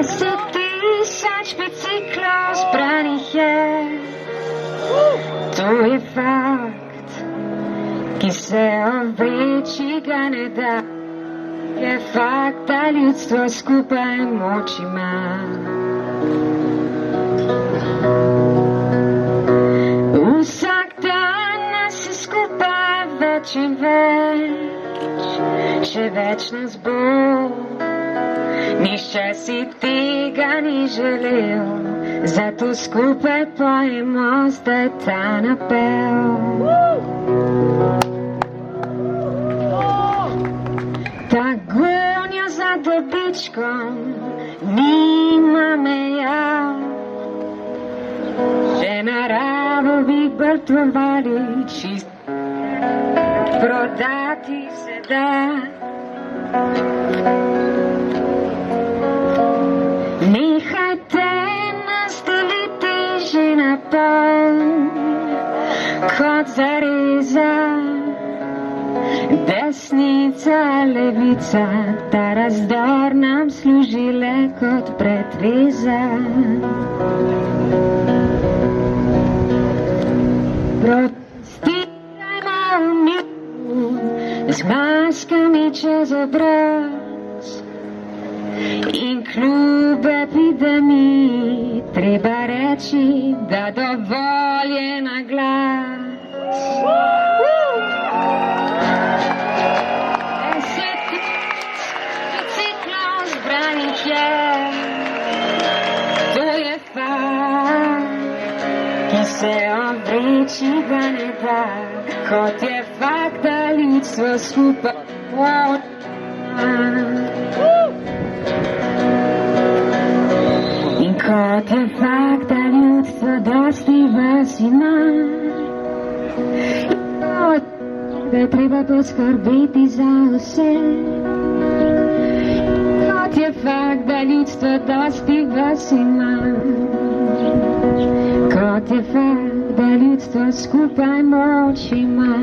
10,000 biciklov zbranih je, to je fakt, ki se obreči ga ne da. Je fakt, da ljudstvo skupaj moč ima. Vsak dan nas je skupaj več in več, še več nas bo. Nišče si tega ni želel, zato skupaj pojemo zdaj ta napev. Ta gonja za dobičkom nima meja, že naravo bi brtovali, čist prodati se da. Nehajte nas deliti že na pol, kot zareza. Desnica, levica, ta razdor nam služi le kot pretveza. Protestirajmo v miru, z maskami čez obraz. In kljub epidemiji treba reči, da dovolj je na glas. 10,000 biciklov zbranih je, to je fakt, ki se obreči ga ne da, kot je fakt, da ljudstvo skupaj moč ima. In kot je fakt, da ljudstvo dosti vas ima, da je treba poskrbeti za vse. Kot je fakt, da ljudstvo dosti vas ima, kot je fakt, da ljudstvo skupaj moč ima.